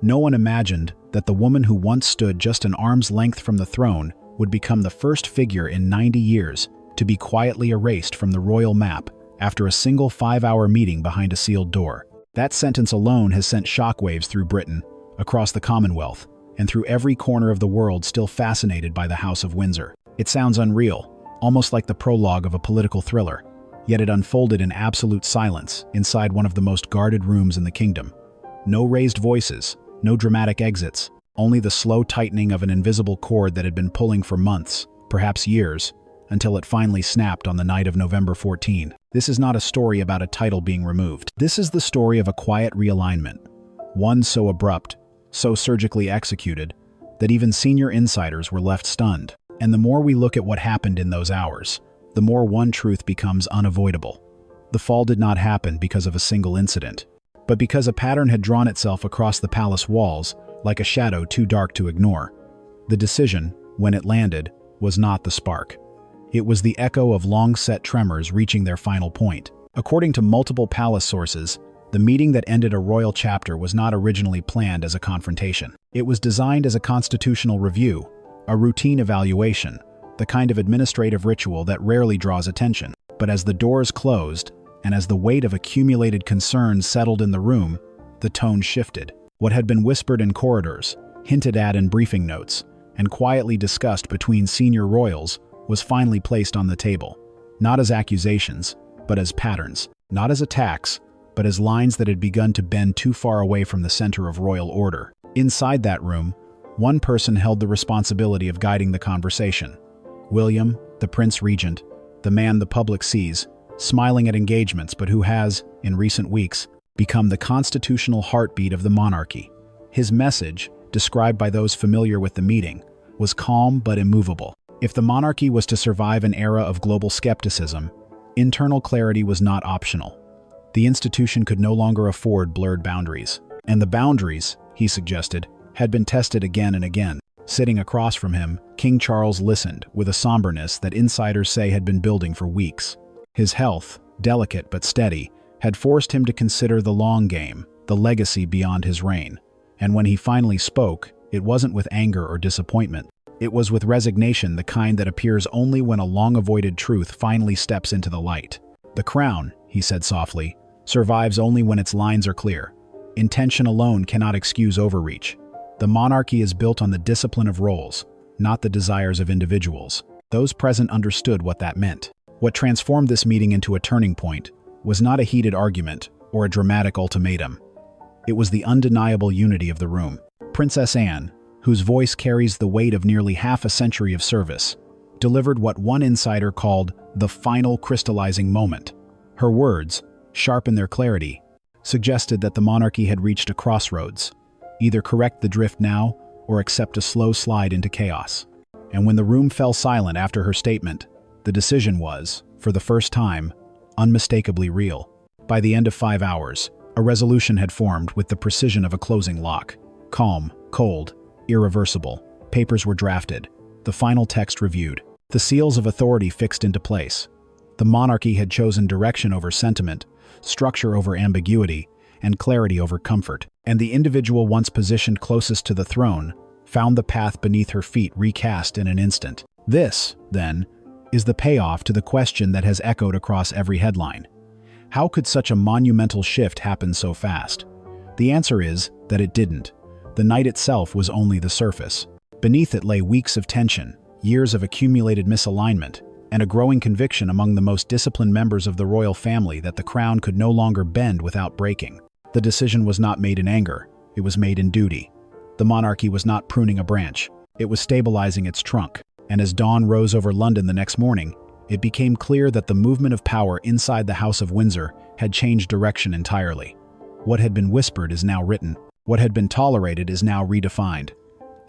No one imagined that the woman who once stood just an arm's length from the throne would become the first figure in 90 years to be quietly erased from the royal map after a single 5-hour meeting behind a sealed door. That sentence alone has sent shockwaves through Britain, across the Commonwealth, and through every corner of the world still fascinated by the House of Windsor. It sounds unreal, almost like the prologue of a political thriller, yet it unfolded in absolute silence inside one of the most guarded rooms in the kingdom. No raised voices, no dramatic exits, only the slow tightening of an invisible cord that had been pulling for months, perhaps years, until it finally snapped on the night of November 14. This is not a story about a title being removed. This is the story of a quiet realignment, one so abrupt, so surgically executed, that even senior insiders were left stunned. And the more we look at what happened in those hours, the more one truth becomes unavoidable. The fall did not happen because of a single incident, but because a pattern had drawn itself across the palace walls like a shadow too dark to ignore. The decision, when it landed, was not the spark. It was the echo of long-set tremors reaching their final point. According to multiple palace sources, the meeting that ended a royal chapter was not originally planned as a confrontation. It was designed as a constitutional review, a routine evaluation, the kind of administrative ritual that rarely draws attention. But as the doors closed, and as the weight of accumulated concerns settled in the room, the tone shifted. What had been whispered in corridors, hinted at in briefing notes, and quietly discussed between senior royals was finally placed on the table, not as accusations, but as patterns, not as attacks, but as lines that had begun to bend too far away from the center of royal order. Inside that room, one person held the responsibility of guiding the conversation. William, the Prince Regent, the man the public sees, smiling at engagements but who has, in recent weeks, become the constitutional heartbeat of the monarchy. His message, described by those familiar with the meeting, was calm but immovable. If the monarchy was to survive an era of global skepticism, internal clarity was not optional. The institution could no longer afford blurred boundaries. And the boundaries, he suggested, had been tested again and again. Sitting across from him, King Charles listened with a somberness that insiders say had been building for weeks. His health, delicate but steady, had forced him to consider the long game, the legacy beyond his reign. And when he finally spoke, it wasn't with anger or disappointment. It was with resignation, the kind that appears only when a long-avoided truth finally steps into the light. The crown, he said softly, survives only when its lines are clear. Intention alone cannot excuse overreach. The monarchy is built on the discipline of roles, not the desires of individuals. Those present understood what that meant. What transformed this meeting into a turning point was not a heated argument or a dramatic ultimatum. It was the undeniable unity of the room. Princess Anne, whose voice carries the weight of nearly half a century of service, delivered what one insider called the final crystallizing moment. Her words, sharp in their clarity, suggested that the monarchy had reached a crossroads. Either correct the drift now or accept a slow slide into chaos. And when the room fell silent after her statement, the decision was, for the first time, unmistakably real. By the end of 5 hours, a resolution had formed with the precision of a closing lock. Calm, cold, irreversible. Papers were drafted, the final text reviewed, the seals of authority fixed into place. The monarchy had chosen direction over sentiment, structure over ambiguity, and clarity over comfort. And the individual once positioned closest to the throne found the path beneath her feet recast in an instant. This, then, is the payoff to the question that has echoed across every headline. How could such a monumental shift happen so fast? The answer is that it didn't. The night itself was only the surface. Beneath it lay weeks of tension, years of accumulated misalignment, and a growing conviction among the most disciplined members of the royal family that the crown could no longer bend without breaking. The decision was not made in anger, it was made in duty. The monarchy was not pruning a branch, it was stabilizing its trunk. And as dawn rose over London the next morning, it became clear that the movement of power inside the House of Windsor had changed direction entirely. What had been whispered is now written. What had been tolerated is now redefined.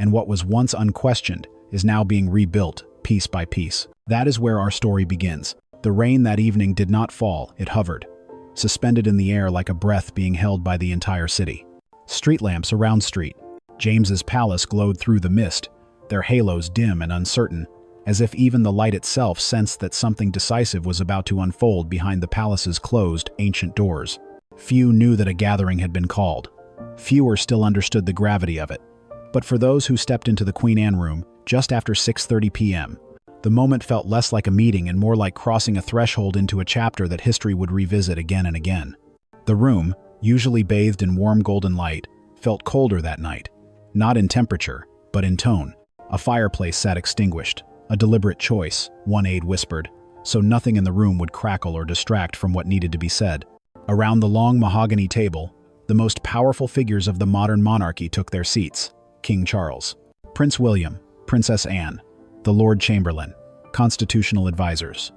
And what was once unquestioned is now being rebuilt, piece by piece. That is where our story begins. The rain that evening did not fall, it hovered, suspended in the air like a breath being held by the entire city. Street lamps around street. James's palace glowed through the mist, their halos dim and uncertain, as if even the light itself sensed that something decisive was about to unfold behind the palace's closed, ancient doors. Few knew that a gathering had been called. fewer still understood the gravity of it. But for those who stepped into the Queen Anne room just after 6:30 p.m., the moment felt less like a meeting and more like crossing a threshold into a chapter that history would revisit again and again. The room, usually bathed in warm golden light, felt colder that night, not in temperature, but in tone. A fireplace sat extinguished, a deliberate choice, one aide whispered, so nothing in the room would crackle or distract from what needed to be said. Around the long mahogany table, the most powerful figures of the modern monarchy took their seats: King Charles, Prince William, Princess Anne, the Lord Chamberlain, constitutional advisors.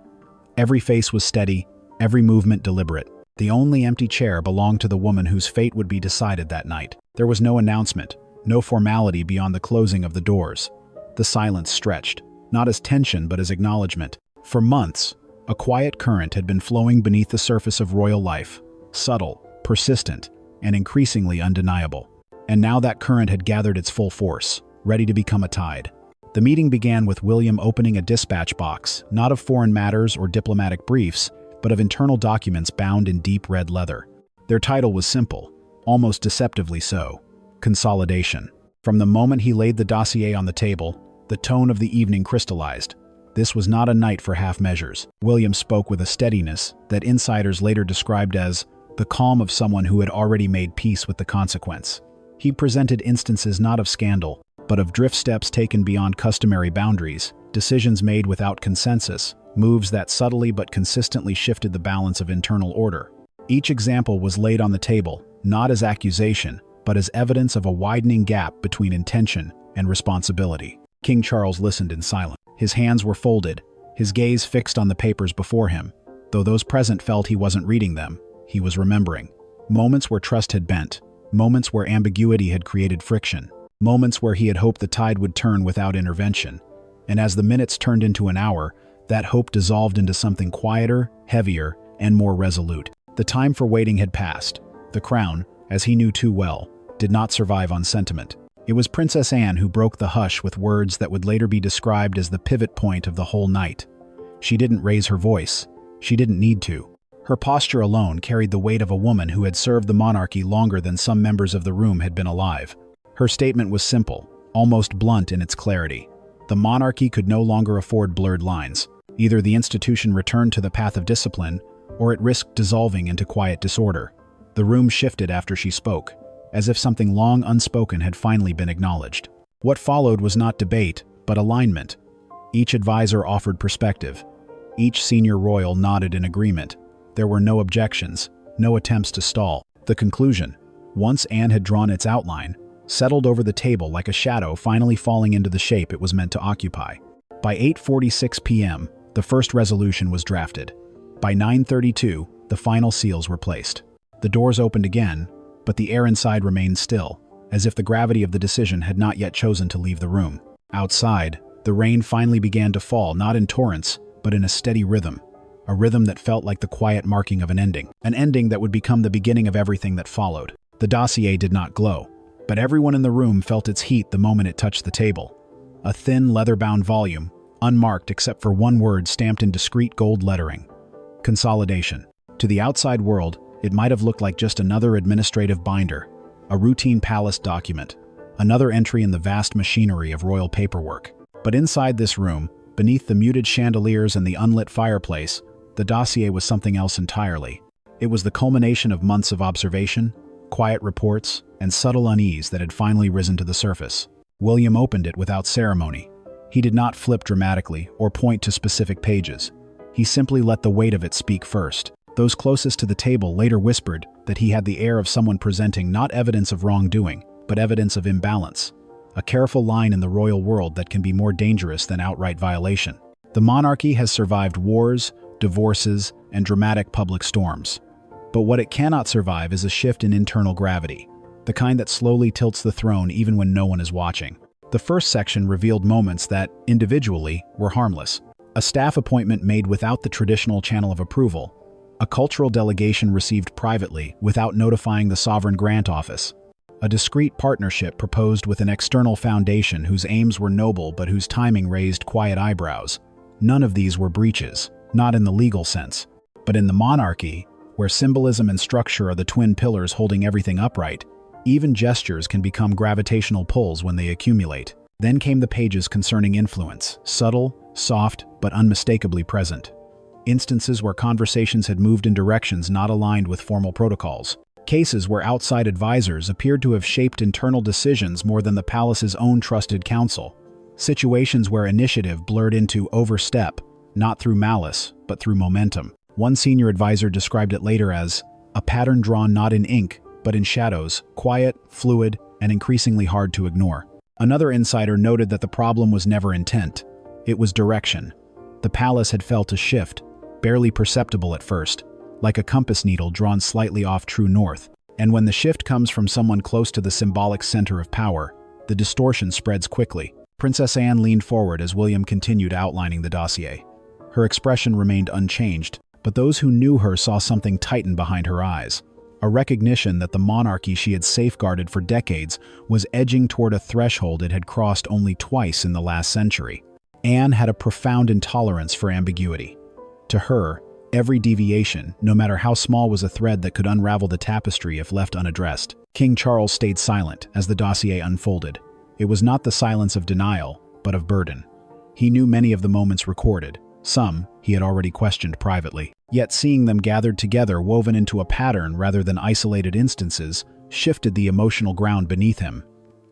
Every face was steady, every movement deliberate. The only empty chair belonged to the woman whose fate would be decided that night. There was no announcement, no formality beyond the closing of the doors. The silence stretched, not as tension but as acknowledgement. For months, a quiet current had been flowing beneath the surface of royal life, subtle, persistent, and increasingly undeniable. And now that current had gathered its full force, ready to become a tide. The meeting began with William opening a dispatch box, not of foreign matters or diplomatic briefs, but of internal documents bound in deep red leather. Their title was simple, almost deceptively so: consolidation. From the moment he laid the dossier on the table, the tone of the evening crystallized. This was not a night for half measures. William spoke with a steadiness that insiders later described as the calm of someone who had already made peace with the consequence. He presented instances not of scandal, but of drift steps taken beyond customary boundaries, decisions made without consensus, moves that subtly but consistently shifted the balance of internal order. Each example was laid on the table, not as accusation, but as evidence of a widening gap between intention and responsibility. King Charles listened in silence. His hands were folded, his gaze fixed on the papers before him. Though those present felt he wasn't reading them, he was remembering. Moments where trust had bent, moments where ambiguity had created friction, moments where he had hoped the tide would turn without intervention. And as the minutes turned into an hour, that hope dissolved into something quieter, heavier, and more resolute. The time for waiting had passed. The crown, as he knew too well, did not survive on sentiment. It was Princess Anne who broke the hush with words that would later be described as the pivot point of the whole night. She didn't raise her voice. She didn't need to. Her posture alone carried the weight of a woman who had served the monarchy longer than some members of the room had been alive. Her statement was simple, almost blunt in its clarity. The monarchy could no longer afford blurred lines. Either the institution returned to the path of discipline, or it risked dissolving into quiet disorder. The room shifted after she spoke, as if something long unspoken had finally been acknowledged. What followed was not debate, but alignment. Each advisor offered perspective. Each senior royal nodded in agreement. There were no objections, no attempts to stall. The conclusion, once Anne had drawn its outline, settled over the table like a shadow finally falling into the shape it was meant to occupy. By 8:46 p.m., the first resolution was drafted. By 9:32, the final seals were placed. The doors opened again, but the air inside remained still, as if the gravity of the decision had not yet chosen to leave the room. Outside, the rain finally began to fall, not in torrents, but in a steady rhythm. A rhythm that felt like the quiet marking of an ending that would become the beginning of everything that followed. The dossier did not glow, but everyone in the room felt its heat the moment it touched the table. A thin, leather-bound volume, unmarked except for one word stamped in discreet gold lettering: consolidation. To the outside world, it might have looked like just another administrative binder, a routine palace document, another entry in the vast machinery of royal paperwork. But inside this room, beneath the muted chandeliers and the unlit fireplace, the dossier was something else entirely. It was the culmination of months of observation, quiet reports, and subtle unease that had finally risen to the surface. William opened it without ceremony. He did not flip dramatically or point to specific pages. He simply let the weight of it speak first. Those closest to the table later whispered that he had the air of someone presenting not evidence of wrongdoing, but evidence of imbalance. A careful line in the royal world that can be more dangerous than outright violation. The monarchy has survived wars, divorces, and dramatic public storms. But what it cannot survive is a shift in internal gravity, the kind that slowly tilts the throne even when no one is watching. The first section revealed moments that, individually, were harmless. A staff appointment made without the traditional channel of approval. A cultural delegation received privately without notifying the Sovereign Grant Office. A discreet partnership proposed with an external foundation whose aims were noble but whose timing raised quiet eyebrows. None of these were breaches, not in the legal sense. But in the monarchy, where symbolism and structure are the twin pillars holding everything upright, Even gestures can become gravitational pulls when they accumulate. Then came the pages concerning influence, subtle, soft, but unmistakably present. Instances where conversations had moved in directions not aligned with formal protocols. Cases where outside advisors appeared to have shaped internal decisions more than the palace's own trusted counsel. Situations where initiative blurred into overstep, not through malice, but through momentum. One senior advisor described it later as a pattern drawn not in ink, but in shadows, quiet, fluid, and increasingly hard to ignore. Another insider noted that the problem was never intent. It was direction. The palace had felt a shift, barely perceptible at first, like a compass needle drawn slightly off true north. And when the shift comes from someone close to the symbolic center of power, the distortion spreads quickly. Princess Anne leaned forward as William continued outlining the dossier. Her expression remained unchanged, but those who knew her saw something tighten behind her eyes. A recognition that the monarchy she had safeguarded for decades was edging toward a threshold it had crossed only twice in the last century. Anne had a profound intolerance for ambiguity. To her, every deviation, no matter how small, was a thread that could unravel the tapestry if left unaddressed. King Charles stayed silent as the dossier unfolded. It was not the silence of denial, but of burden. He knew many of the moments recorded. Some he had already questioned privately. Yet seeing them gathered together, woven into a pattern rather than isolated instances, shifted the emotional ground beneath him.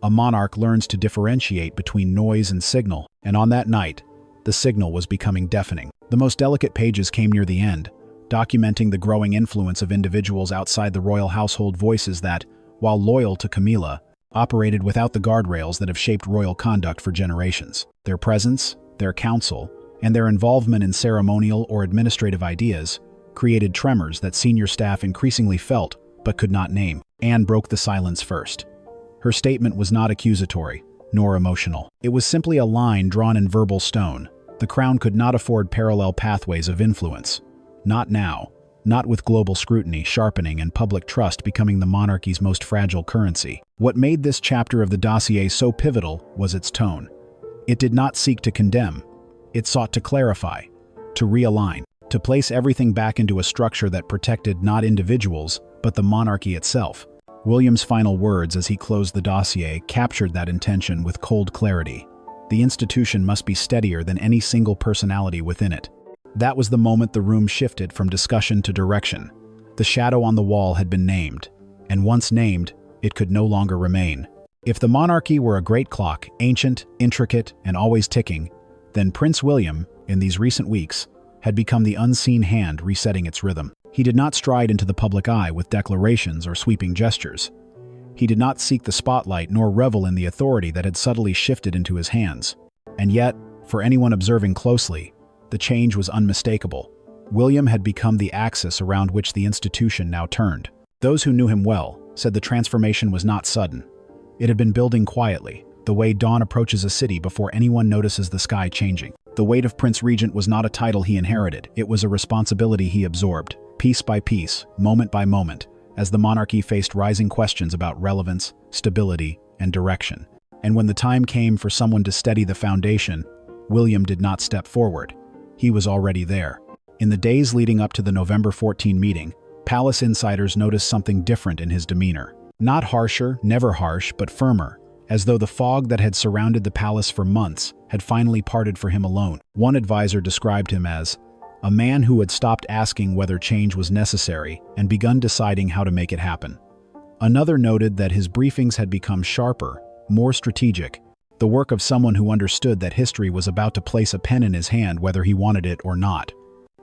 A monarch learns to differentiate between noise and signal, and on that night, the signal was becoming deafening. The most delicate pages came near the end, documenting the growing influence of individuals outside the royal household, voices that, while loyal to Camilla, operated without the guardrails that have shaped royal conduct for generations. Their presence, their counsel, and their involvement in ceremonial or administrative ideas created tremors that senior staff increasingly felt but could not name. Anne broke the silence first. Her statement was not accusatory, nor emotional. It was simply a line drawn in verbal stone. The crown could not afford parallel pathways of influence. Not now. Not with global scrutiny sharpening and public trust becoming the monarchy's most fragile currency. What made this chapter of the dossier so pivotal was its tone. It did not seek to condemn. It sought to clarify, to realign, to place everything back into a structure that protected not individuals, but the monarchy itself. William's final words as he closed the dossier captured that intention with cold clarity. The institution must be steadier than any single personality within it. That was the moment the room shifted from discussion to direction. The shadow on the wall had been named, and once named, it could no longer remain. If the monarchy were a great clock, ancient, intricate, and always ticking, then Prince William, in these recent weeks, had become the unseen hand resetting its rhythm. He did not stride into the public eye with declarations or sweeping gestures. He did not seek the spotlight nor revel in the authority that had subtly shifted into his hands. And yet, for anyone observing closely, the change was unmistakable. William had become the axis around which the institution now turned. Those who knew him well said the transformation was not sudden. It had been building quietly, the way dawn approaches a city before anyone notices the sky changing. The weight of Prince Regent was not a title he inherited, it was a responsibility he absorbed, piece by piece, moment by moment, as the monarchy faced rising questions about relevance, stability, and direction. And when the time came for someone to steady the foundation, William did not step forward. He was already there. In the days leading up to the November 14 meeting, palace insiders noticed something different in his demeanor. Not harsher, never harsh, but firmer, as though the fog that had surrounded the palace for months had finally parted for him alone. One advisor described him as a man who had stopped asking whether change was necessary and begun deciding how to make it happen. Another noted that his briefings had become sharper, more strategic, the work of someone who understood that history was about to place a pen in his hand whether he wanted it or not.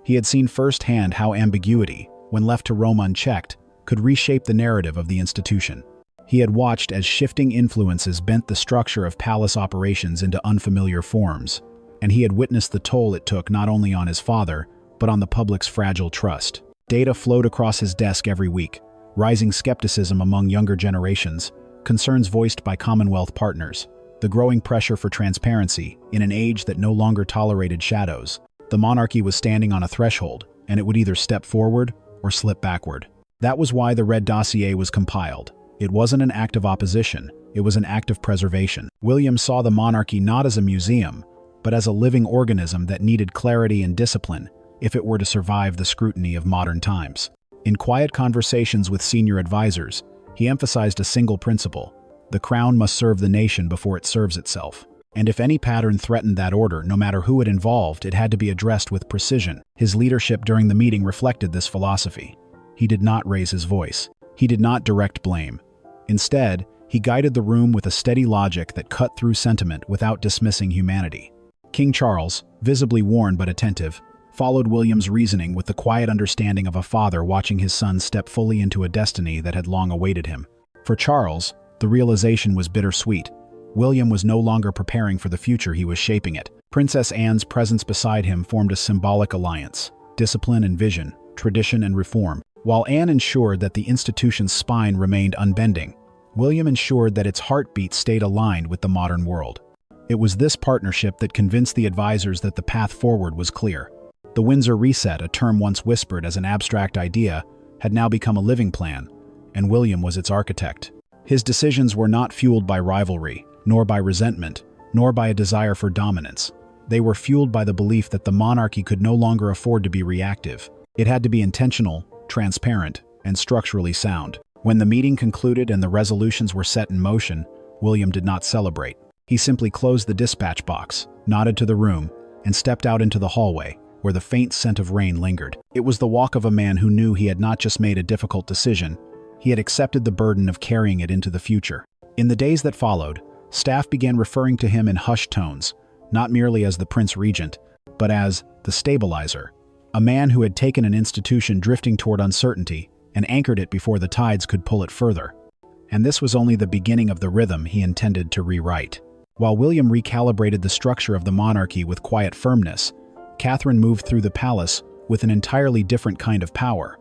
He had seen firsthand how ambiguity, when left to roam unchecked, could reshape the narrative of the institution. He had watched as shifting influences bent the structure of palace operations into unfamiliar forms, and he had witnessed the toll it took not only on his father, but on the public's fragile trust. Data flowed across his desk every week, rising skepticism among younger generations, concerns voiced by Commonwealth partners, the growing pressure for transparency in an age that no longer tolerated shadows. The monarchy was standing on a threshold, and it would either step forward or slip backward. That was why the Red Dossier was compiled. It wasn't an act of opposition, it was an act of preservation. William saw the monarchy not as a museum, but as a living organism that needed clarity and discipline if it were to survive the scrutiny of modern times. In quiet conversations with senior advisors, He emphasized a single principle: the crown must serve the nation before it serves itself. And if any pattern threatened that order, no matter who it involved, it had to be addressed with precision. His leadership during the meeting reflected this philosophy. He did not raise his voice. He did not direct blame. Instead, he guided the room with a steady logic that cut through sentiment without dismissing humanity. King Charles, visibly worn but attentive, followed William's reasoning with the quiet understanding of a father watching his son step fully into a destiny that had long awaited him. For Charles, the realization was bittersweet. William was no longer preparing for the future, he was shaping it. Princess Anne's presence beside him formed a symbolic alliance: discipline and vision, tradition and reform. While Anne ensured that the institution's spine remained unbending, William ensured that its heartbeat stayed aligned with the modern world. It was this partnership that convinced the advisors that the path forward was clear. The Windsor Reset, a term once whispered as an abstract idea, had now become a living plan, and William was its architect. His decisions were not fueled by rivalry, nor by resentment, nor by a desire for dominance. They were fueled by the belief that the monarchy could no longer afford to be reactive. It had to be intentional, transparent, and structurally sound. When the meeting concluded and the resolutions were set in motion, William did not celebrate. He simply closed the dispatch box, nodded to the room, and stepped out into the hallway, where the faint scent of rain lingered. It was the walk of a man who knew he had not just made a difficult decision, he had accepted the burden of carrying it into the future. In the days that followed, staff began referring to him in hushed tones, not merely as the Prince Regent, but as the stabilizer, a man who had taken an institution drifting toward uncertainty and anchored it before the tides could pull it further. And this was only the beginning of the rhythm he intended to rewrite. While William recalibrated the structure of the monarchy with quiet firmness, Catherine moved through the palace with an entirely different kind of power,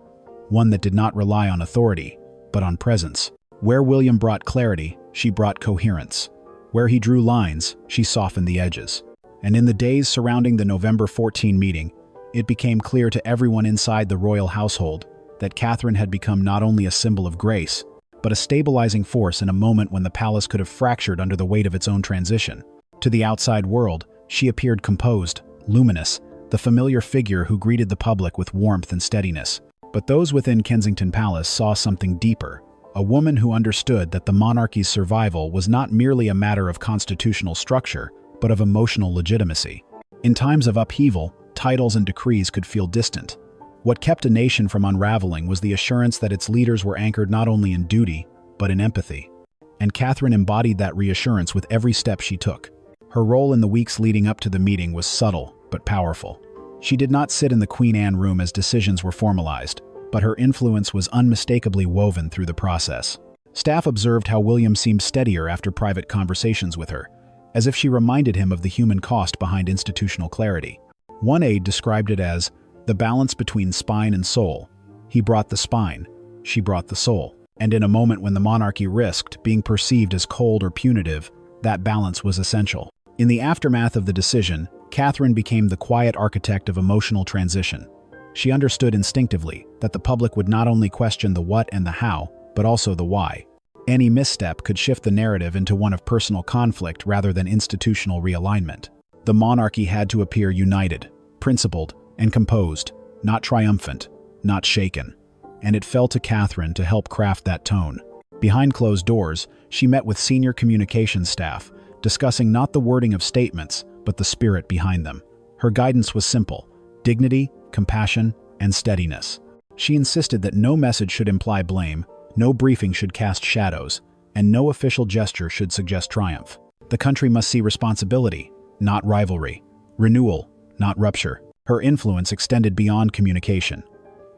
one that did not rely on authority, but on presence. Where William brought clarity, she brought coherence. Where he drew lines, she softened the edges. And in the days surrounding the November 14 meeting, it became clear to everyone inside the royal household that Catherine had become not only a symbol of grace, but a stabilizing force in a moment when the palace could have fractured under the weight of its own transition. To the outside world, she appeared composed, luminous, the familiar figure who greeted the public with warmth and steadiness. But those within Kensington Palace saw something deeper, a woman who understood that the monarchy's survival was not merely a matter of constitutional structure, but of emotional legitimacy. In times of upheaval, titles and decrees could feel distant. What kept a nation from unraveling was the assurance that its leaders were anchored not only in duty, but in empathy. And Catherine embodied that reassurance with every step she took. Her role in the weeks leading up to the meeting was subtle, but powerful. She did not sit in the Queen Anne room as decisions were formalized, but her influence was unmistakably woven through the process. Staff observed how William seemed steadier after private conversations with her, as if she reminded him of the human cost behind institutional clarity. One aide described it as the balance between spine and soul. He brought the spine, she brought the soul. And in a moment when the monarchy risked being perceived as cold or punitive, that balance was essential. In the aftermath of the decision, Catherine became the quiet architect of emotional transition. She understood instinctively that the public would not only question the what and the how, but also the why. Any misstep could shift the narrative into one of personal conflict rather than institutional realignment. The monarchy had to appear united, principled, and composed, not triumphant, not shaken. And it fell to Catherine to help craft that tone. Behind closed doors, she met with senior communications staff, discussing not the wording of statements, but the spirit behind them. Her guidance was simple: dignity, compassion, and steadiness. She insisted that no message should imply blame, no briefing should cast shadows, and no official gesture should suggest triumph. The country must see responsibility, not rivalry; renewal, not rupture. Her influence extended beyond communication.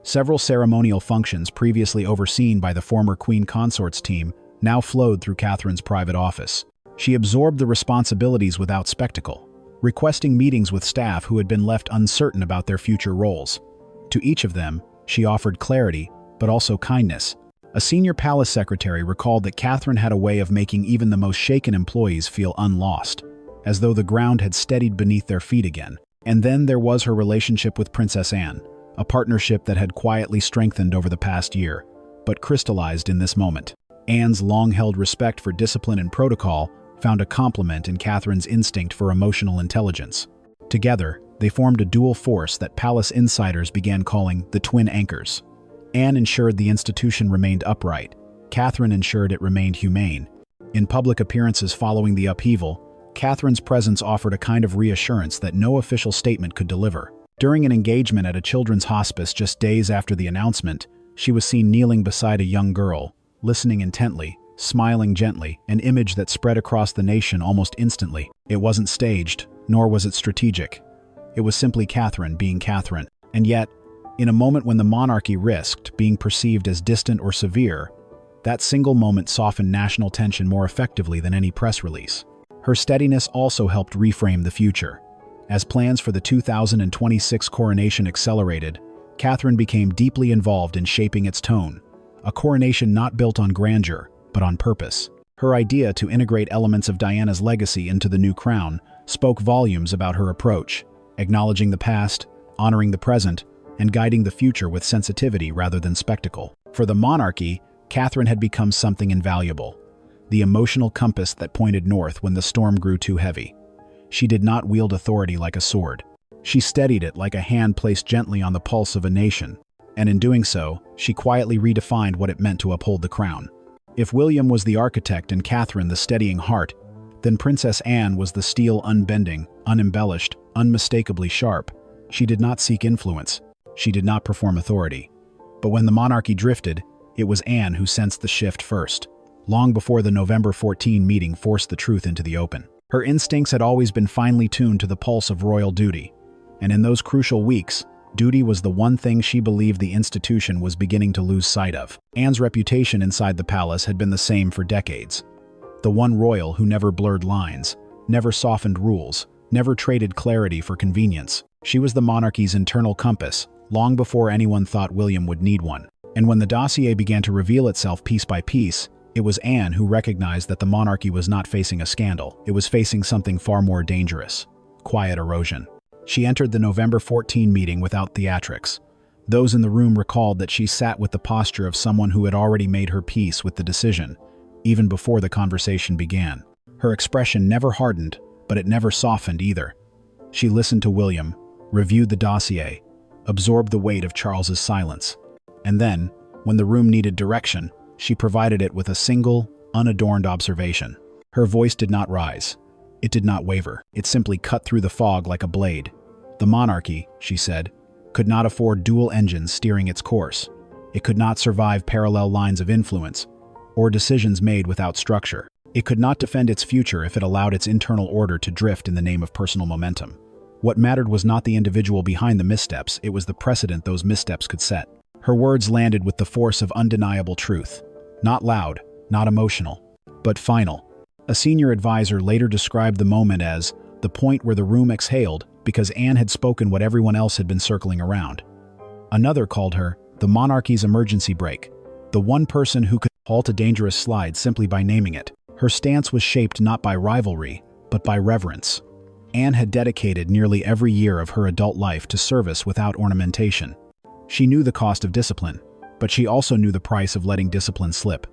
Several ceremonial functions previously overseen by the former Queen Consort's team now flowed through Catherine's private office. She absorbed the responsibilities without spectacle, requesting meetings with staff who had been left uncertain about their future roles. To each of them, she offered clarity, but also kindness. A senior palace secretary recalled that Catherine had a way of making even the most shaken employees feel unlost, as though the ground had steadied beneath their feet again. And then there was her relationship with Princess Anne, a partnership that had quietly strengthened over the past year, but crystallized in this moment. Anne's long-held respect for discipline and protocol found a complement in Catherine's instinct for emotional intelligence. Together, they formed a dual force that palace insiders began calling the twin anchors. Anne ensured the institution remained upright, Catherine ensured it remained humane. In public appearances following the upheaval, Catherine's presence offered a kind of reassurance that no official statement could deliver. During an engagement at a children's hospice just days after the announcement, she was seen kneeling beside a young girl, listening intently, smiling gently, an image that spread across the nation almost instantly. It wasn't staged, nor was it strategic. It was simply Catherine being Catherine. And yet, in a moment when the monarchy risked being perceived as distant or severe, that single moment softened national tension more effectively than any press release. Her steadiness also helped reframe the future. As plans for the 2026 coronation accelerated, Catherine became deeply involved in shaping its tone, a coronation not built on grandeur, but on purpose. Her idea to integrate elements of Diana's legacy into the new crown spoke volumes about her approach, acknowledging the past, honoring the present, and guiding the future with sensitivity rather than spectacle. For the monarchy, Catherine had become something invaluable, the emotional compass that pointed north when the storm grew too heavy. She did not wield authority like a sword. She steadied it like a hand placed gently on the pulse of a nation, and in doing so, she quietly redefined what it meant to uphold the crown. If William was the architect and Catherine the steadying heart, then Princess Anne was the steel unbending, unembellished, unmistakably sharp. She did not seek influence. She did not perform authority. But when the monarchy drifted, it was Anne who sensed the shift first, long before the November 14 meeting forced the truth into the open. Her instincts had always been finely tuned to the pulse of royal duty, and in those crucial weeks, duty was the one thing she believed the institution was beginning to lose sight of. Anne's reputation inside the palace had been the same for decades. The one royal who never blurred lines, never softened rules, never traded clarity for convenience. She was the monarchy's internal compass, long before anyone thought William would need one. And when the dossier began to reveal itself piece by piece, it was Anne who recognized that the monarchy was not facing a scandal. It was facing something far more dangerous: quiet erosion. She entered the November 14 meeting without theatrics. Those in the room recalled that she sat with the posture of someone who had already made her peace with the decision, even before the conversation began. Her expression never hardened, but it never softened either. She listened to William, reviewed the dossier, absorbed the weight of Charles's silence. And then, when the room needed direction, she provided it with a single, unadorned observation. Her voice did not rise. It did not waver. It simply cut through the fog like a blade. The monarchy, she said, could not afford dual engines steering its course. It could not survive parallel lines of influence, or decisions made without structure. It could not defend its future if it allowed its internal order to drift in the name of personal momentum. What mattered was not the individual behind the missteps, it was the precedent those missteps could set. Her words landed with the force of undeniable truth. Not loud, not emotional, but final. A senior advisor later described the moment as the point where the room exhaled because Anne had spoken what everyone else had been circling around. Another called her the monarchy's emergency brake, the one person who could halt a dangerous slide simply by naming it. Her stance was shaped not by rivalry, but by reverence. Anne had dedicated nearly every year of her adult life to service without ornamentation. She knew the cost of discipline, but she also knew the price of letting discipline slip.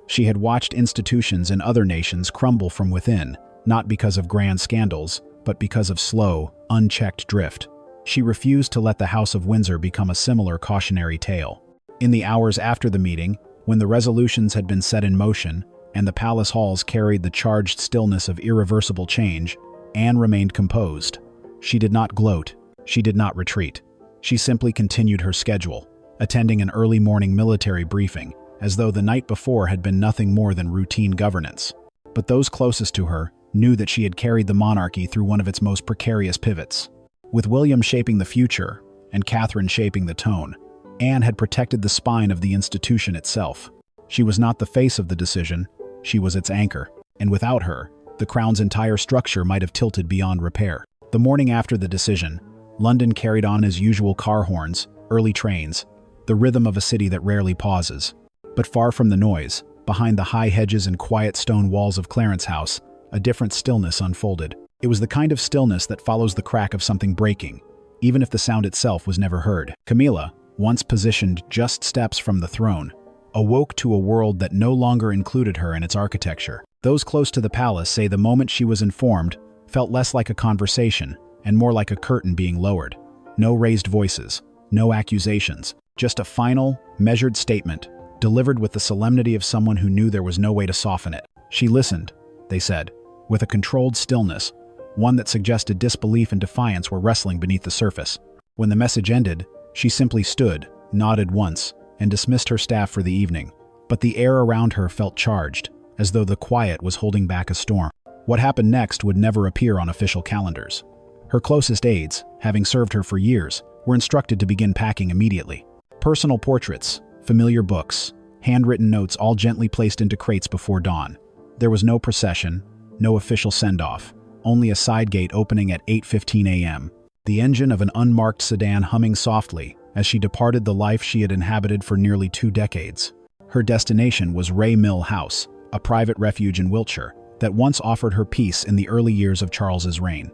She had watched institutions in other nations crumble from within, not because of grand scandals, but because of slow, unchecked drift. She refused to let the House of Windsor become a similar cautionary tale. In the hours after the meeting, when the resolutions had been set in motion, and the palace halls carried the charged stillness of irreversible change, Anne remained composed. She did not gloat. She did not retreat. She simply continued her schedule, attending an early morning military briefing, as though the night before had been nothing more than routine governance. But those closest to her knew that she had carried the monarchy through one of its most precarious pivots. With William shaping the future and Catherine shaping the tone, Anne had protected the spine of the institution itself. She was not the face of the decision, she was its anchor, and without her, the crown's entire structure might have tilted beyond repair. The morning after the decision, London carried on as usual: car horns, early trains, the rhythm of a city that rarely pauses. But far from the noise, behind the high hedges and quiet stone walls of Clarence House, a different stillness unfolded. It was the kind of stillness that follows the crack of something breaking, even if the sound itself was never heard. Camilla, once positioned just steps from the throne, awoke to a world that no longer included her in its architecture. Those close to the palace say the moment she was informed felt less like a conversation and more like a curtain being lowered. No raised voices, no accusations, just a final, measured statement, delivered with the solemnity of someone who knew there was no way to soften it. She listened, they said, with a controlled stillness, one that suggested disbelief and defiance were wrestling beneath the surface. When the message ended, she simply stood, nodded once, and dismissed her staff for the evening. But the air around her felt charged, as though the quiet was holding back a storm. What happened next would never appear on official calendars. Her closest aides, having served her for years, were instructed to begin packing immediately. Personal portraits, familiar books, handwritten notes all gently placed into crates before dawn. There was no procession, no official send-off, only a side gate opening at 8:15 a.m. The engine of an unmarked sedan humming softly as she departed the life she had inhabited for nearly 2 decades. Her destination was Ray Mill House, a private refuge in Wiltshire that once offered her peace in the early years of Charles's reign.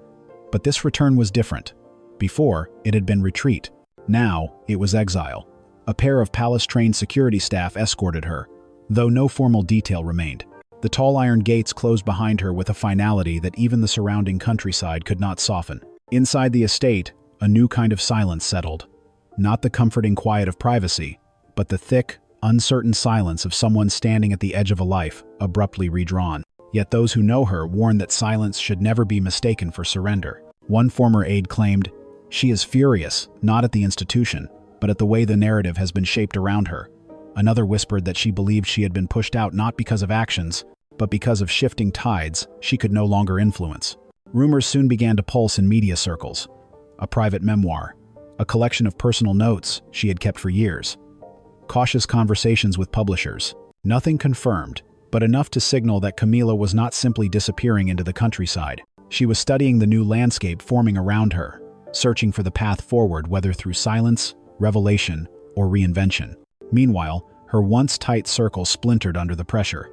But this return was different. Before, it had been retreat. Now, it was exile. A pair of palace-trained security staff escorted her, though no formal detail remained. The tall iron gates closed behind her with a finality that even the surrounding countryside could not soften. Inside the estate, a new kind of silence settled. Not the comforting quiet of privacy, but the thick, uncertain silence of someone standing at the edge of a life, abruptly redrawn. Yet those who know her warn that silence should never be mistaken for surrender. One former aide claimed, "She is furious, not at the institution, but at the way the narrative has been shaped around her." Another whispered that she believed she had been pushed out not because of actions, but because of shifting tides she could no longer influence. Rumors soon began to pulse in media circles. A private memoir, a collection of personal notes she had kept for years. Cautious conversations with publishers. Nothing confirmed, but enough to signal that Camilla was not simply disappearing into the countryside. She was studying the new landscape forming around her, searching for the path forward, whether through silence, revelation, or reinvention. Meanwhile, her once tight circle splintered under the pressure.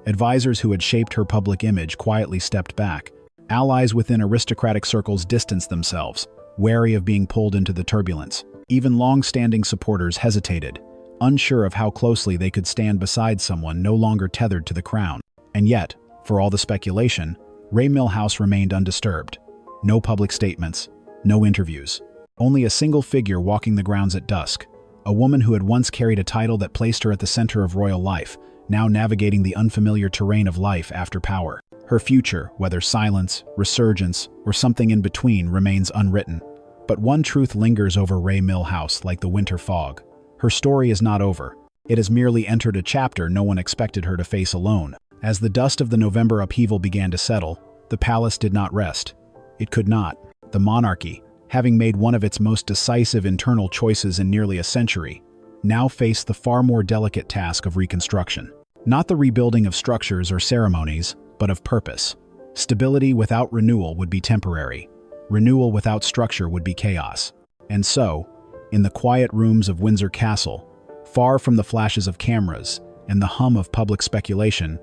Advisors who had shaped her public image quietly stepped back. Allies within aristocratic circles distanced themselves, wary of being pulled into the turbulence. Even long-standing supporters hesitated, unsure of how closely they could stand beside someone no longer tethered to the crown. And yet, for all the speculation, Ray Mill House remained undisturbed. No public statements, no interviews. Only a single figure walking the grounds at dusk. A woman who had once carried a title that placed her at the center of royal life, now navigating the unfamiliar terrain of life after power. Her future, whether silence, resurgence, or something in between, remains unwritten. But one truth lingers over Ray Mill House like the winter fog. Her story is not over. It has merely entered a chapter no one expected her to face alone. As the dust of the November upheaval began to settle, the palace did not rest. It could not. The monarchy, having made one of its most decisive internal choices in nearly a century, now faced the far more delicate task of reconstruction. Not the rebuilding of structures or ceremonies, but of purpose. Stability without renewal would be temporary. Renewal without structure would be chaos. And so, in the quiet rooms of Windsor Castle, far from the flashes of cameras and the hum of public speculation,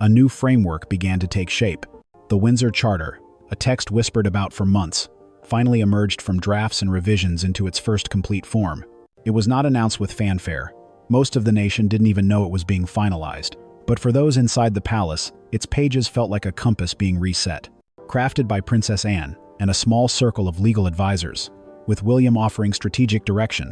a new framework began to take shape. The Windsor Charter, a text whispered about for months, finally emerged from drafts and revisions into its first complete form. It was not announced with fanfare. Most of the nation didn't even know it was being finalized. But for those inside the palace, its pages felt like a compass being reset. Crafted by Princess Anne and a small circle of legal advisors, with William offering strategic direction,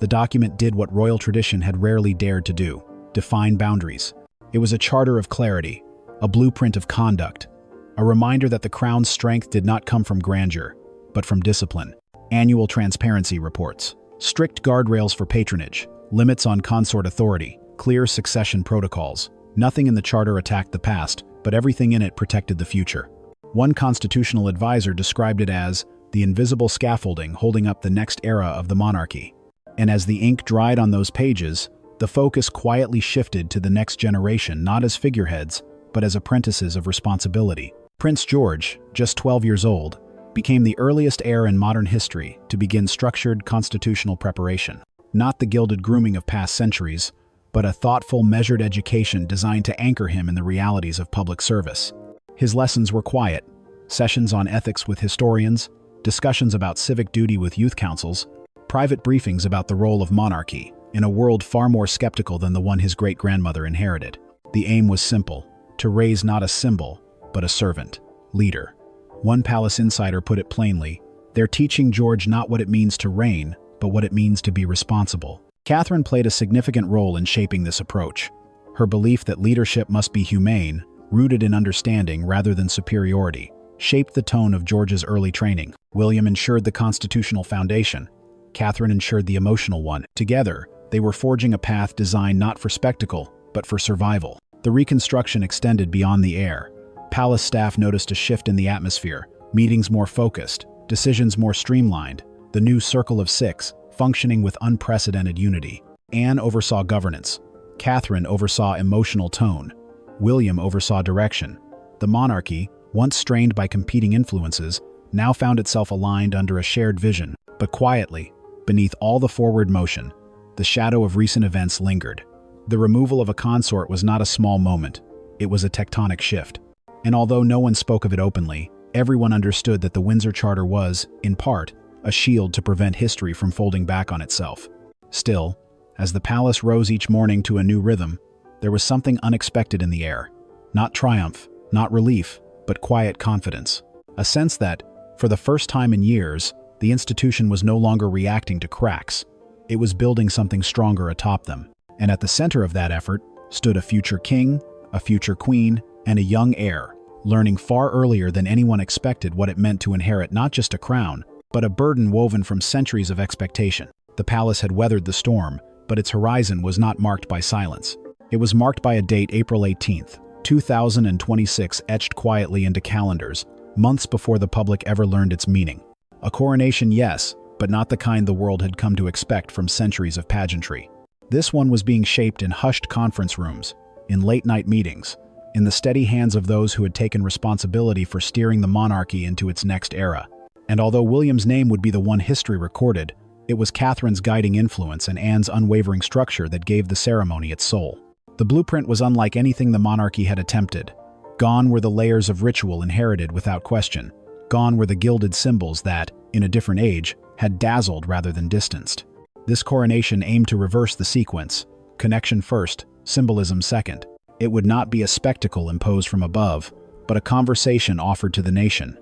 the document did what royal tradition had rarely dared to do: define boundaries. It was a charter of clarity, a blueprint of conduct, a reminder that the crown's strength did not come from grandeur, but from discipline. Annual transparency reports, strict guardrails for patronage, limits on consort authority, clear succession protocols. Nothing in the charter attacked the past, but everything in it protected the future. One constitutional advisor described it as the invisible scaffolding holding up the next era of the monarchy. And as the ink dried on those pages, the focus quietly shifted to the next generation, not as figureheads, but as apprentices of responsibility. Prince George, just 12 years old, became the earliest heir in modern history to begin structured constitutional preparation. Not the gilded grooming of past centuries, but a thoughtful, measured education designed to anchor him in the realities of public service. His lessons were quiet: sessions on ethics with historians, discussions about civic duty with youth councils, private briefings about the role of monarchy in a world far more skeptical than the one his great-grandmother inherited. The aim was simple: to raise not a symbol, but a servant, leader. One palace insider put it plainly: they're teaching George not what it means to reign, but what it means to be responsible. Catherine played a significant role in shaping this approach. Her belief that leadership must be humane, rooted in understanding rather than superiority, shaped the tone of George's early training. William ensured the constitutional foundation. Catherine ensured the emotional one. Together, they were forging a path designed not for spectacle, but for survival. The reconstruction extended beyond the air. Palace staff noticed a shift in the atmosphere, meetings more focused, decisions more streamlined, the new Circle of Six, functioning with unprecedented unity. Anne oversaw governance. Catherine oversaw emotional tone. William oversaw direction. The monarchy, once strained by competing influences, now found itself aligned under a shared vision. But quietly, beneath all the forward motion, the shadow of recent events lingered. The removal of a consort was not a small moment. It was a tectonic shift. And although no one spoke of it openly, everyone understood that the Windsor Charter was, in part, a shield to prevent history from folding back on itself. Still, as the palace rose each morning to a new rhythm, there was something unexpected in the air. Not triumph, not relief, but quiet confidence. A sense that, for the first time in years, the institution was no longer reacting to cracks. It was building something stronger atop them. And at the center of that effort stood a future king, a future queen, and a young heir, learning far earlier than anyone expected what it meant to inherit not just a crown, but a burden woven from centuries of expectation. The palace had weathered the storm, but its horizon was not marked by silence. It was marked by a date, April 18th, 2026, etched quietly into calendars, months before the public ever learned its meaning. A coronation, yes, but not the kind the world had come to expect from centuries of pageantry. This one was being shaped in hushed conference rooms, in late-night meetings, in the steady hands of those who had taken responsibility for steering the monarchy into its next era. And although William's name would be the one history recorded, it was Catherine's guiding influence and Anne's unwavering structure that gave the ceremony its soul. The blueprint was unlike anything the monarchy had attempted. Gone were the layers of ritual inherited without question. Gone were the gilded symbols that, in a different age, had dazzled rather than distanced. This coronation aimed to reverse the sequence: connection first, symbolism second. It would not be a spectacle imposed from above, but a conversation offered to the nation.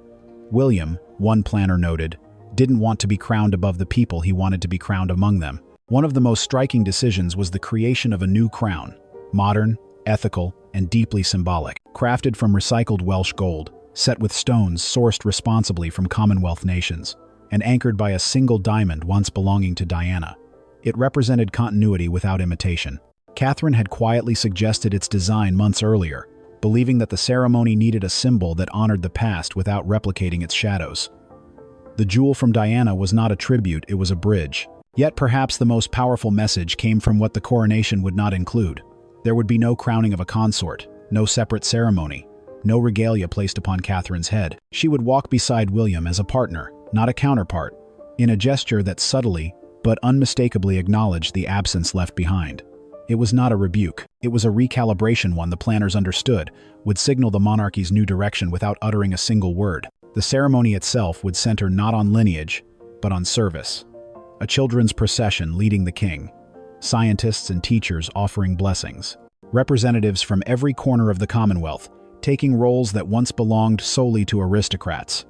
William, one planner noted, didn't want to be crowned above the people, he wanted to be crowned among them. One of the most striking decisions was the creation of a new crown, modern, ethical, and deeply symbolic. Crafted from recycled Welsh gold, set with stones sourced responsibly from Commonwealth nations, and anchored by a single diamond once belonging to Diana. It represented continuity without imitation. Catherine had quietly suggested its design months earlier, believing that the ceremony needed a symbol that honored the past without replicating its shadows. The jewel from Diana was not a tribute, it was a bridge. Yet perhaps the most powerful message came from what the coronation would not include. There would be no crowning of a consort, no separate ceremony, no regalia placed upon Catherine's head. She would walk beside William as a partner, not a counterpart, in a gesture that subtly but unmistakably acknowledged the absence left behind. It was not a rebuke, it was a recalibration, one the planners understood would signal the monarchy's new direction without uttering a single word. The ceremony itself would center not on lineage, but on service. A children's procession leading the king, scientists and teachers offering blessings, representatives from every corner of the Commonwealth taking roles that once belonged solely to aristocrats.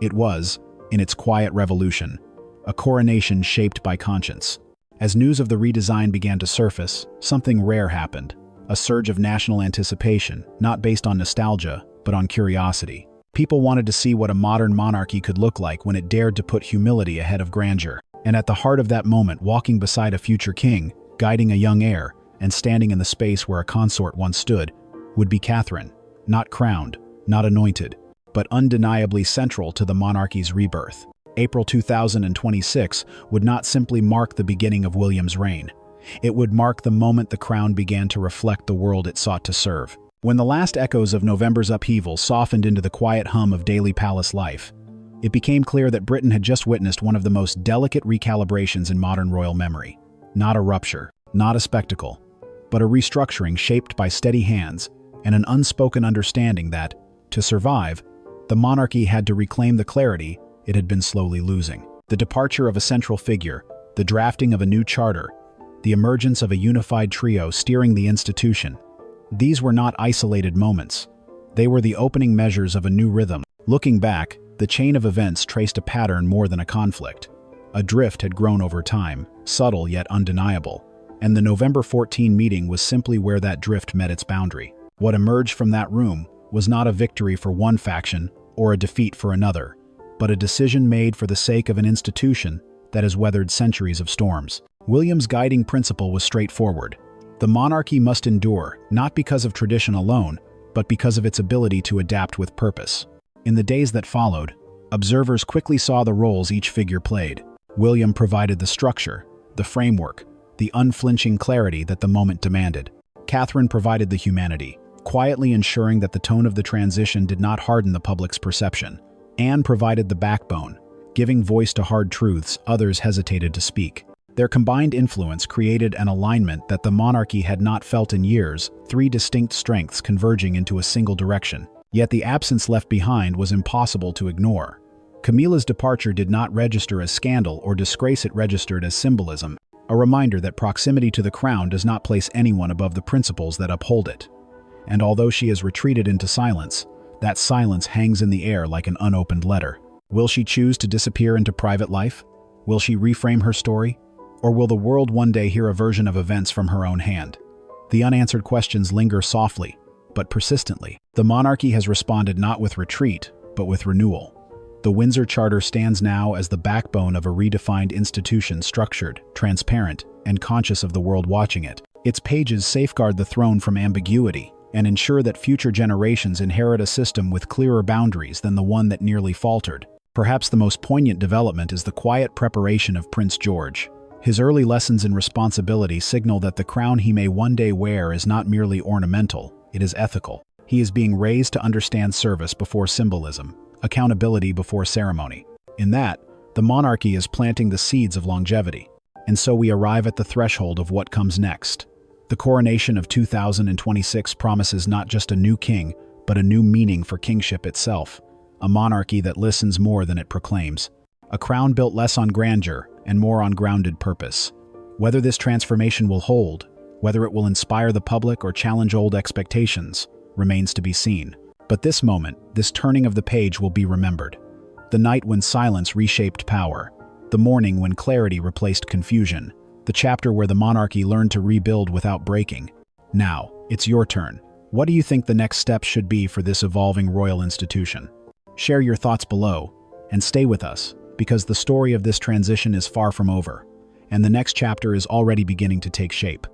It was, in its quiet revolution, a coronation shaped by conscience. As news of the redesign began to surface, something rare happened, a surge of national anticipation, not based on nostalgia, but on curiosity. People wanted to see what a modern monarchy could look like when it dared to put humility ahead of grandeur. And at the heart of that moment, walking beside a future king, guiding a young heir, and standing in the space where a consort once stood, would be Catherine, not crowned, not anointed, but undeniably central to the monarchy's rebirth. April 2026 would not simply mark the beginning of William's reign. It would mark the moment the crown began to reflect the world it sought to serve. When the last echoes of November's upheaval softened into the quiet hum of daily palace life, it became clear that Britain had just witnessed one of the most delicate recalibrations in modern royal memory. Not a rupture, not a spectacle, but a restructuring shaped by steady hands and an unspoken understanding that, to survive, the monarchy had to reclaim the clarity it had been slowly losing. The departure of a central figure, the drafting of a new charter, the emergence of a unified trio steering the institution. These were not isolated moments. They were the opening measures of a new rhythm. Looking back, the chain of events traced a pattern more than a conflict. A drift had grown over time, subtle yet undeniable, and the November 14 meeting was simply where that drift met its boundary. What emerged from that room was not a victory for one faction or a defeat for another, but a decision made for the sake of an institution that has weathered centuries of storms. William's guiding principle was straightforward. The monarchy must endure, not because of tradition alone, but because of its ability to adapt with purpose. In the days that followed, observers quickly saw the roles each figure played. William provided the structure, the framework, the unflinching clarity that the moment demanded. Catherine provided the humanity, quietly ensuring that the tone of the transition did not harden the public's perception. Anne provided the backbone, giving voice to hard truths others hesitated to speak. Their combined influence created an alignment that the monarchy had not felt in years, three distinct strengths converging into a single direction. Yet the absence left behind was impossible to ignore. Camilla's departure did not register as scandal or disgrace, it registered as symbolism, a reminder that proximity to the crown does not place anyone above the principles that uphold it. And although she has retreated into silence, that silence hangs in the air like an unopened letter. Will she choose to disappear into private life? Will she reframe her story? Or will the world one day hear a version of events from her own hand? The unanswered questions linger softly, but persistently. The monarchy has responded not with retreat, but with renewal. The Windsor Charter stands now as the backbone of a redefined institution, structured, transparent, and conscious of the world watching it. Its pages safeguard the throne from ambiguity and ensure that future generations inherit a system with clearer boundaries than the one that nearly faltered. Perhaps the most poignant development is the quiet preparation of Prince George. His early lessons in responsibility signal that the crown he may one day wear is not merely ornamental, it is ethical. He is being raised to understand service before symbolism, accountability before ceremony. In that, the monarchy is planting the seeds of longevity. And so we arrive at the threshold of what comes next. The coronation of 2026 promises not just a new king, but a new meaning for kingship itself. A monarchy that listens more than it proclaims. A crown built less on grandeur and more on grounded purpose. Whether this transformation will hold, whether it will inspire the public or challenge old expectations, remains to be seen. But this moment, this turning of the page will be remembered. The night when silence reshaped power. The morning when clarity replaced confusion. The chapter where the monarchy learned to rebuild without breaking. Now, it's your turn. What do you think the next step should be for this evolving royal institution? Share your thoughts below, and stay with us, because the story of this transition is far from over, and the next chapter is already beginning to take shape.